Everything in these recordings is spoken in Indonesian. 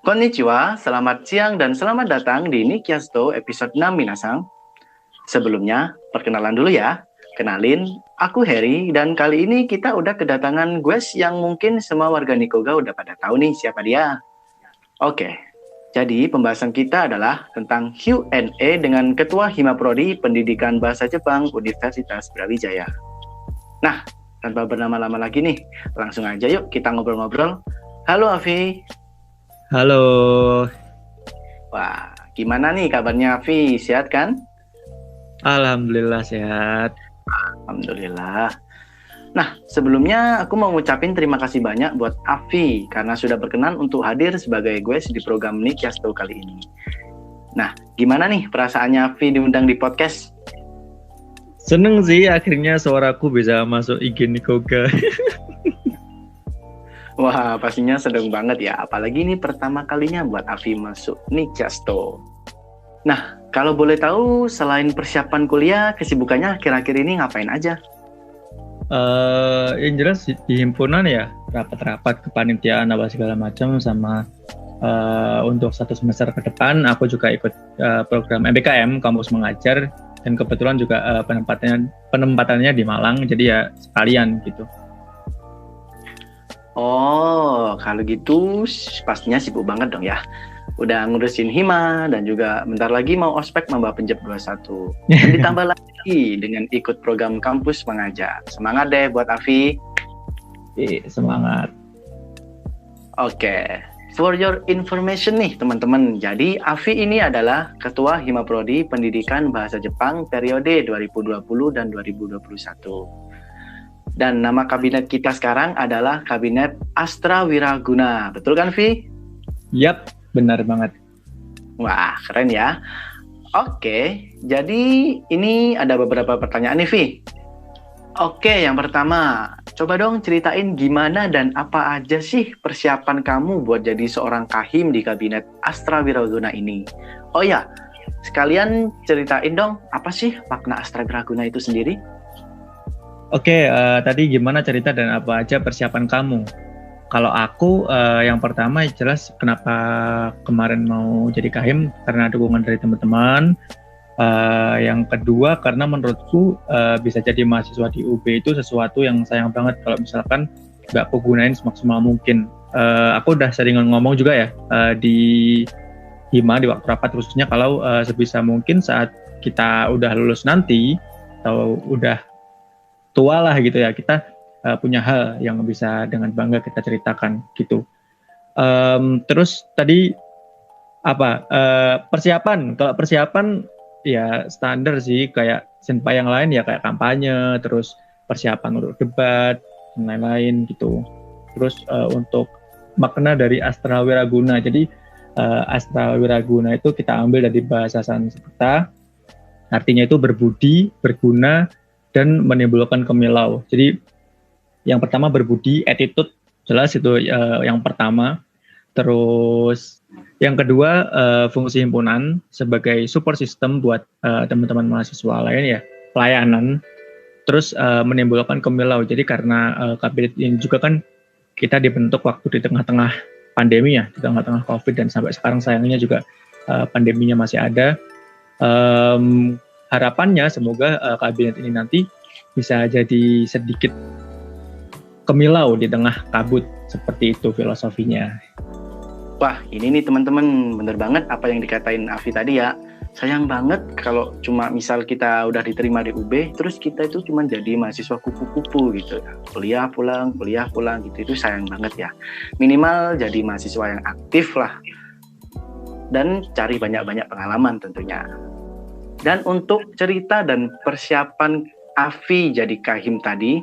Konnichiwa, selamat siang dan selamat datang di Nikiasto episode 6 Minasang. Sebelumnya, perkenalan dulu ya. Kenalin, aku Harry dan kali ini kita udah kedatangan guest yang mungkin semua warga Nikoga udah pada tahu nih siapa dia. Oke, jadi pembahasan kita adalah tentang Q&A dengan Ketua Himaprodi Pendidikan Bahasa Jepang Universitas Brawijaya. Nah, tanpa berlama-lama lagi nih, langsung aja yuk kita ngobrol-ngobrol. Halo Afi. Halo. Wah, gimana nih kabarnya Afi? Sehat kan? Alhamdulillah sehat. Alhamdulillah. Nah, sebelumnya aku mau ngucapin terima kasih banyak buat Afi karena sudah berkenan untuk hadir sebagai guest di program Nikiasto kali ini. Nah, gimana nih perasaannya Afi diundang di podcast? Seneng sih akhirnya suaraku bisa masuk IG Nikoga. Wah, pastinya sedang banget ya. Apalagi ini pertama kalinya buat Afi masuk Nikiasto. Nah, kalau boleh tahu, selain persiapan kuliah, kesibukannya akhir-akhir ini ngapain aja? Yang jelas di himpunan ya, rapat-rapat kepanitiaan apa segala macam sama untuk 1 semester ke depan aku juga ikut program MBKM Kampus Mengajar dan kebetulan juga penempatannya di Malang, jadi ya sekalian gitu. Oh, kalau gitu pastinya sibuk banget dong ya. Udah ngurusin Hima dan juga bentar lagi mau ospek Maba Penjep 21. Dan ditambah lagi dengan ikut program Kampus Mengajar. Semangat deh buat Afi. Semangat. Oke, for your information nih teman-teman. Jadi Afi ini adalah Ketua Himaprodi Pendidikan Bahasa Jepang periode 2020 dan 2021. Dan nama kabinet kita sekarang adalah Kabinet Astra Wiraguna. Betul kan, Vi? Yap, benar banget. Wah, keren ya. Oke, jadi ini ada beberapa pertanyaan nih, Vi. Oke, yang pertama, coba dong ceritain gimana dan apa aja sih persiapan kamu buat jadi seorang kahim di Kabinet Astra Wiraguna ini. Oh ya, sekalian ceritain dong, apa sih makna Astra Wiraguna itu sendiri? Oke, tadi gimana cerita dan apa aja persiapan kamu? Kalau aku yang pertama jelas kenapa kemarin mau jadi kahim karena dukungan dari teman-teman. Yang kedua karena menurutku bisa jadi mahasiswa di UB itu sesuatu yang sayang banget kalau misalkan nggak aku gunain semaksimal mungkin. Aku udah sering ngomong juga ya di Hima di waktu rapat khususnya kalau sebisa mungkin saat kita udah lulus nanti atau udah tua lah gitu ya, kita punya hal yang bisa dengan bangga kita ceritakan gitu. Terus tadi apa persiapan? Kalau persiapan ya standar sih kayak senpai yang lain ya kayak kampanye, terus persiapan untuk debat dan lain-lain gitu. Terus untuk makna dari Astra Wiraguna, jadi Astra Wiraguna itu kita ambil dari bahasa Sanskerta, artinya itu berbudi, berguna, dan menimbulkan kemilau. Jadi yang pertama berbudi, attitude, jelas itu yang pertama. Terus yang kedua fungsi himpunan sebagai support system buat teman-teman mahasiswa lain ya, pelayanan. Terus menimbulkan kemilau. Jadi karena kabinet ini juga kan kita dibentuk waktu di tengah-tengah pandemi ya, di tengah-tengah COVID dan sampai sekarang sayangnya juga pandeminya masih ada. Harapannya semoga kabinet ini nanti bisa jadi sedikit kemilau di tengah kabut, seperti itu filosofinya. Wah, ini nih teman-teman, bener banget apa yang dikatain Afi tadi ya. Sayang banget kalau cuma misal kita udah diterima di UB, terus kita itu cuma jadi mahasiswa kupu-kupu gitu. Kuliah pulang gitu, itu sayang banget ya. Minimal jadi mahasiswa yang aktif lah. Dan cari banyak-banyak pengalaman tentunya. Dan untuk cerita dan persiapan Afi jadi kahim tadi,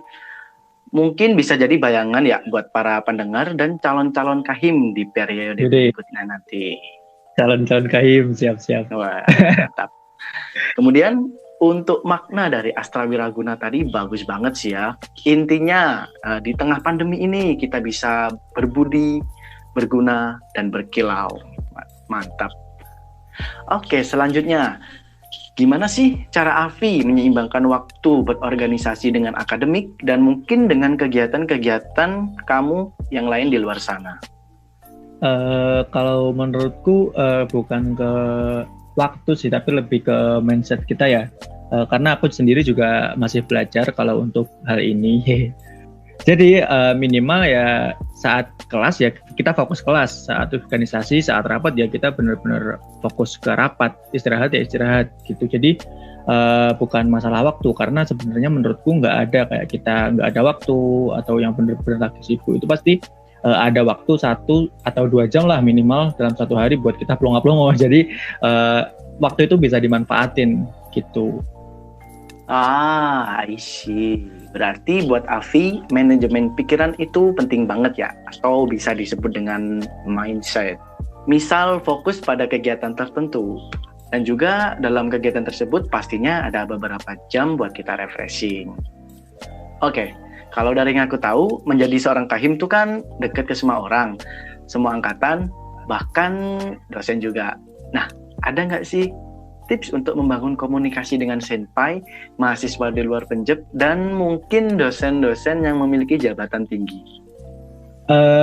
mungkin bisa jadi bayangan ya buat para pendengar dan calon-calon kahim di periode berikutnya nanti. Calon-calon kahim, siap-siap. Wah, mantap. Kemudian untuk makna dari Astra Wiraguna tadi bagus banget sih ya. Intinya di tengah pandemi ini kita bisa berbudi, berguna, dan berkilau. Mantap. Oke, selanjutnya. Gimana sih cara Afi menyeimbangkan waktu berorganisasi dengan akademik dan mungkin dengan kegiatan-kegiatan kamu yang lain di luar sana? Kalau menurutku bukan ke waktu sih, tapi lebih ke mindset kita ya. Karena aku sendiri juga masih belajar kalau untuk hal ini. Jadi minimal ya saat kelas ya kita fokus kelas, saat organisasi, saat rapat ya kita benar-benar fokus ke rapat, istirahat ya istirahat gitu. Jadi bukan masalah waktu, karena sebenarnya menurutku nggak ada kayak kita nggak ada waktu atau yang benar-benar lagi sibuk. Itu pasti ada waktu 1 atau 2 jam lah minimal dalam satu hari buat kita pelongo-pelongo. Jadi waktu itu bisa dimanfaatin gitu. I see. Berarti buat Avi, manajemen pikiran itu penting banget ya, atau bisa disebut dengan mindset. Misal fokus pada kegiatan tertentu, dan juga dalam kegiatan tersebut pastinya ada beberapa jam buat kita refreshing. Oke, kalau dari yang aku tahu, menjadi seorang kahim itu kan dekat ke semua orang, semua angkatan, bahkan dosen juga. Nah, ada nggak sih tips untuk membangun komunikasi dengan senpai, mahasiswa di luar Penjep, dan mungkin dosen-dosen yang memiliki jabatan tinggi?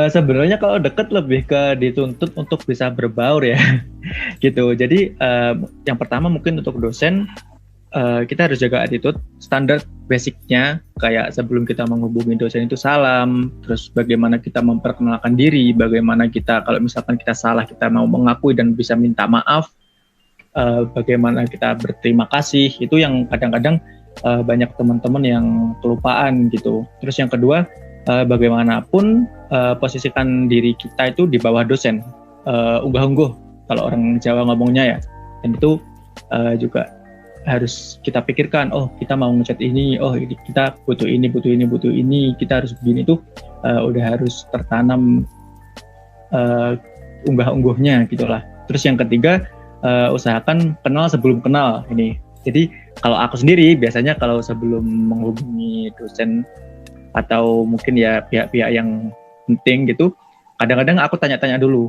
Sebenarnya kalau deket lebih ke dituntut untuk bisa berbaur ya, gitu. Jadi yang pertama mungkin untuk dosen, kita harus jaga attitude, standar basicnya kayak sebelum kita menghubungi dosen itu salam, terus bagaimana kita memperkenalkan diri, bagaimana kita kalau misalkan kita salah kita mau mengakui dan bisa minta maaf, bagaimana kita berterima kasih, itu yang kadang-kadang banyak teman-teman yang kelupaan gitu. Terus yang kedua, bagaimanapun posisikan diri kita itu di bawah dosen, unggah-ungguh kalau orang Jawa ngomongnya ya, dan itu juga harus kita pikirkan, oh kita mau ngechat ini, oh kita butuh ini, kita harus begini, tuh udah harus tertanam unggah-ungguhnya gitulah. Terus yang ketiga, usahakan kenal sebelum kenal ini. Jadi kalau aku sendiri biasanya kalau sebelum menghubungi dosen atau mungkin ya pihak-pihak yang penting gitu, kadang-kadang aku tanya-tanya dulu,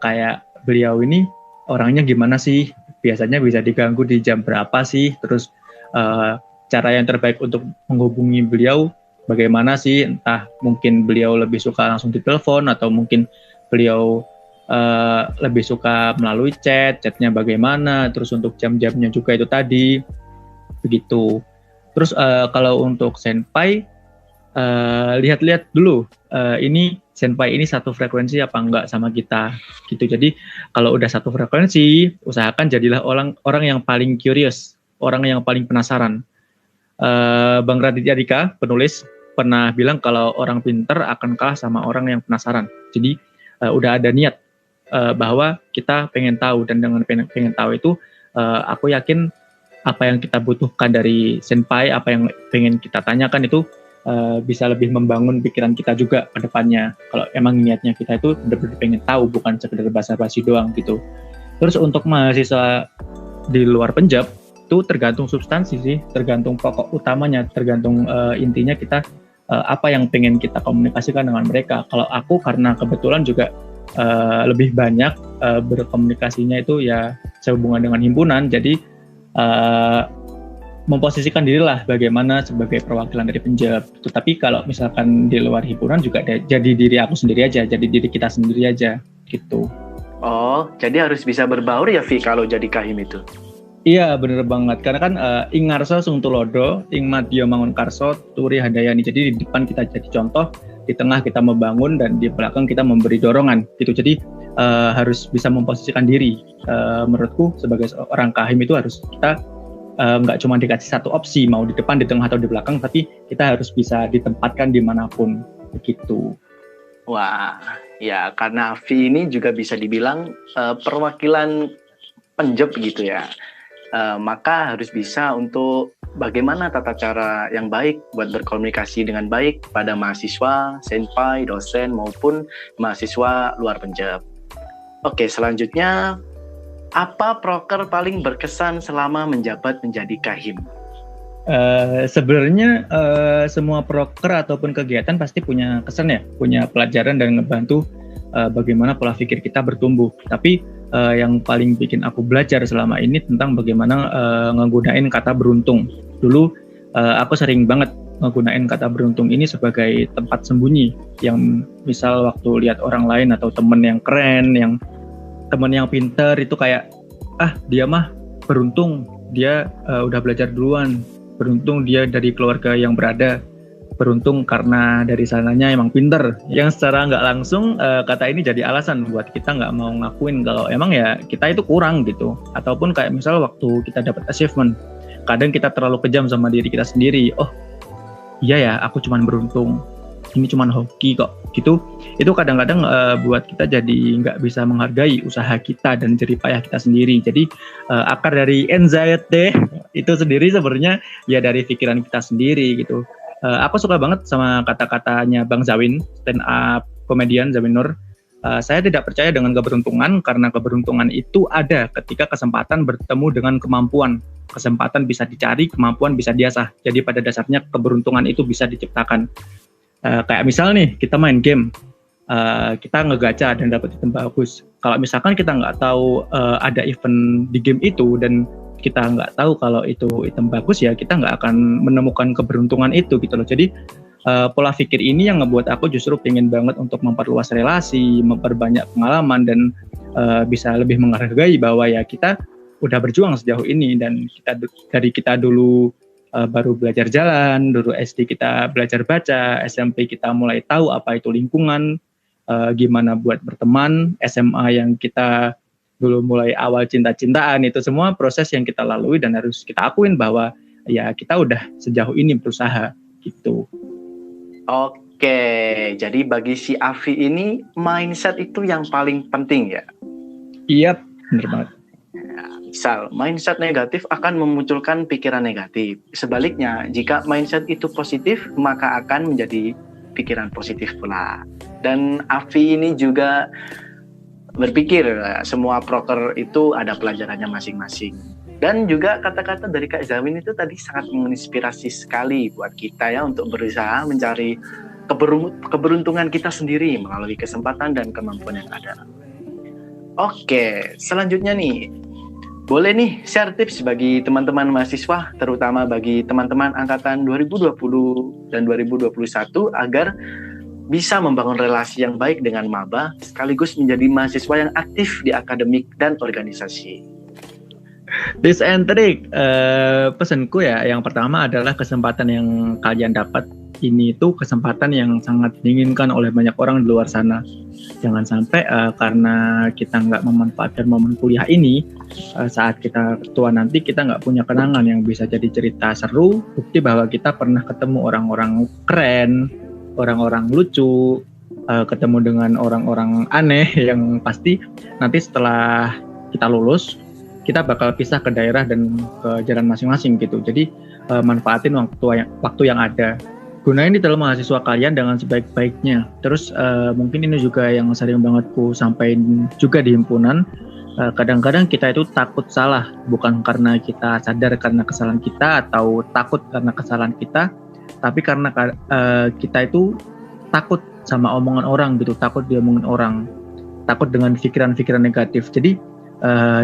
kayak beliau ini orangnya gimana sih, biasanya bisa diganggu di jam berapa sih, terus cara yang terbaik untuk menghubungi beliau bagaimana sih, entah mungkin beliau lebih suka langsung ditelepon atau mungkin beliau lebih suka melalui chatnya bagaimana, terus untuk jam-jamnya juga itu tadi begitu. Terus kalau untuk senpai, lihat-lihat dulu ini senpai ini satu frekuensi apa enggak sama kita gitu. Jadi kalau udah satu frekuensi, usahakan jadilah orang yang paling curious, orang yang paling penasaran. Bang Raditya Dika, penulis, pernah bilang kalau orang pinter akan kalah sama orang yang penasaran. Jadi udah ada niat bahwa kita pengen tahu, dan dengan pengen tahu itu aku yakin apa yang kita butuhkan dari senpai, apa yang pengen kita tanyakan itu bisa lebih membangun pikiran kita juga ke depannya. Kalau emang niatnya kita itu benar-benar pengen tahu, bukan sekedar basa-basi doang gitu. Terus untuk mahasiswa di luar Penjab itu tergantung substansi sih, tergantung pokok utamanya, tergantung intinya kita apa yang pengen kita komunikasikan dengan mereka. Kalau aku karena kebetulan juga lebih banyak berkomunikasinya itu ya sehubungan dengan himpunan, jadi memposisikan diri lah bagaimana sebagai perwakilan dari Penjab. Tapi kalau misalkan di luar himpunan juga jadi diri aku sendiri aja, jadi diri kita sendiri aja gitu. Oh, jadi harus bisa berbaur ya Vi kalau jadi kahim itu? Iya bener banget, karena kan ing ngarso sung tulodo, ing madya mangun karso turi handayani. Jadi di depan kita jadi contoh, di tengah kita membangun, dan di belakang kita memberi dorongan gitu. Jadi harus bisa memposisikan diri. Menurutku sebagai seorang kahim itu harus kita nggak cuma dikasih satu opsi, mau di depan, di tengah, atau di belakang, tapi kita harus bisa ditempatkan dimanapun begitu. Wah, ya karena Avi ini juga bisa dibilang perwakilan Penjab gitu ya, maka harus bisa untuk bagaimana tata cara yang baik buat berkomunikasi dengan baik pada mahasiswa, senpai, dosen, maupun mahasiswa luar Penjab. Oke, selanjutnya, apa proker paling berkesan selama menjabat menjadi kahim? Sebenarnya semua proker ataupun kegiatan pasti punya kesan ya, punya pelajaran dan ngebantu bagaimana pola pikir kita bertumbuh. Tapi yang paling bikin aku belajar selama ini tentang bagaimana ngegunain kata beruntung. Dulu aku sering banget ngegunain kata beruntung ini sebagai tempat sembunyi, yang misal waktu lihat orang lain atau temen yang keren, yang temen yang pinter itu kayak dia mah beruntung, dia udah belajar duluan, beruntung dia dari keluarga yang berada, beruntung karena dari sananya emang pinter. Yang secara nggak langsung kata ini jadi alasan buat kita nggak mau ngakuin kalau emang ya kita itu kurang gitu. Ataupun kayak misal waktu kita dapat achievement, kadang kita terlalu kejam sama diri kita sendiri. Oh iya ya, aku cuman beruntung, ini cuman hoki kok gitu. Itu kadang-kadang buat kita jadi nggak bisa menghargai usaha kita dan jerih payah kita sendiri. Jadi akar dari anxiety itu sendiri sebenarnya ya dari pikiran kita sendiri gitu. Aku suka banget sama kata-katanya Bang Zawin, stand up komedian Zawin Nur. Saya tidak percaya dengan keberuntungan, karena keberuntungan itu ada ketika kesempatan bertemu dengan kemampuan. Kesempatan bisa dicari, kemampuan bisa diasah. Jadi pada dasarnya keberuntungan itu bisa diciptakan. Kayak misal nih, kita main game, kita ngegacha dan dapat item bagus. Kalau misalkan kita nggak tahu ada event di game itu dan kita nggak tahu kalau itu item bagus, ya kita nggak akan menemukan keberuntungan itu gitu loh. Jadi pola pikir ini yang ngebuat aku justru pengen banget untuk memperluas relasi, memperbanyak pengalaman, dan bisa lebih menghargai bahwa ya kita udah berjuang sejauh ini. Dan kita dulu baru belajar jalan, dulu SD kita belajar baca, SMP kita mulai tahu apa itu lingkungan, gimana buat berteman, SMA yang kita dulu mulai awal cinta-cintaan, itu semua proses yang kita lalui dan harus kita akuin bahwa ya kita udah sejauh ini berusaha gitu. Oke, jadi bagi si Afi ini mindset itu yang paling penting ya? Iya, benar banget. Misal, mindset negatif akan memunculkan pikiran negatif. Sebaliknya, jika mindset itu positif, maka akan menjadi pikiran positif pula. Dan Afi ini juga berpikir semua proker itu ada pelajarannya masing-masing. Dan juga kata-kata dari Kak Zawin itu tadi sangat menginspirasi sekali buat kita ya, untuk berusaha mencari keberuntungan kita sendiri melalui kesempatan dan kemampuan yang ada. Oke, selanjutnya nih, boleh nih share tips bagi teman-teman mahasiswa, terutama bagi teman-teman angkatan 2020 dan 2021 agar bisa membangun relasi yang baik dengan maba sekaligus menjadi mahasiswa yang aktif di akademik dan organisasi. Tips and trick, pesanku ya, yang pertama adalah kesempatan yang kalian dapat ini itu kesempatan yang sangat diinginkan oleh banyak orang di luar sana. Jangan sampai karena kita nggak memanfaatkan momen kuliah ini, saat kita tua nanti kita nggak punya kenangan yang bisa jadi cerita seru, bukti bahwa kita pernah ketemu orang-orang keren, orang-orang lucu, ketemu dengan orang-orang aneh yang pasti nanti setelah kita lulus, kita bakal pisah ke daerah dan ke jalan masing-masing gitu. Jadi manfaatin waktu yang ada. Gunain di dalam mahasiswa kalian dengan sebaik-baiknya. Terus mungkin ini juga yang sering banget ku sampaikan juga di himpunan. Kadang-kadang kita itu takut salah, bukan karena kita sadar karena kesalahan kita atau takut karena kesalahan kita, tapi karena kita itu takut sama omongan orang gitu, takut diomongin orang, takut dengan pikiran-pikiran negatif. Jadi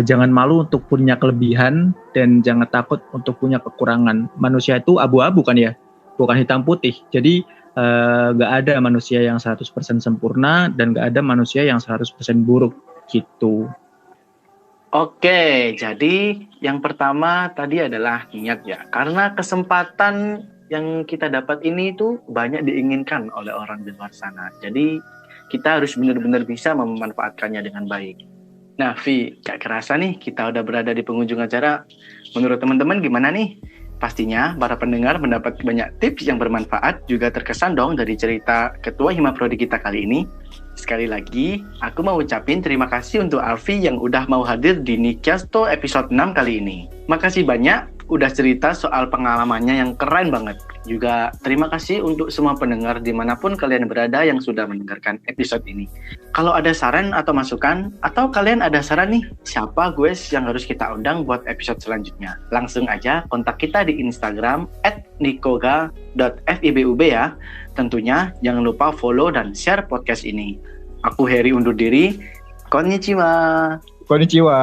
jangan malu untuk punya kelebihan dan jangan takut untuk punya kekurangan. Manusia itu abu-abu kan ya, bukan hitam putih. Jadi gak ada manusia yang 100% sempurna dan gak ada manusia yang 100% buruk gitu. Oke, jadi yang pertama tadi adalah niat ya. Karena kesempatan yang kita dapat ini itu banyak diinginkan oleh orang di luar sana. Jadi kita harus benar-benar bisa memanfaatkannya dengan baik. Nah, Vi, gak kerasa nih kita udah berada di penghujung acara. Menurut teman-teman gimana nih? Pastinya para pendengar mendapat banyak tips yang bermanfaat, juga terkesan dong dari cerita Ketua Hima Prodi kita kali ini. Sekali lagi, aku mau ucapin terima kasih untuk Alfi yang udah mau hadir di Nikyasto episode 6 kali ini. Makasih banyak udah cerita soal pengalamannya yang keren banget. Juga terima kasih untuk semua pendengar dimanapun kalian berada yang sudah mendengarkan episode ini. Kalau ada saran atau masukan, atau kalian ada saran nih, siapa guys yang harus kita undang buat episode selanjutnya? Langsung aja kontak kita di Instagram @nikoga.fibub ya. Tentunya jangan lupa follow dan share podcast ini. Aku Heri undur diri. Konnichiwa. Konnichiwa.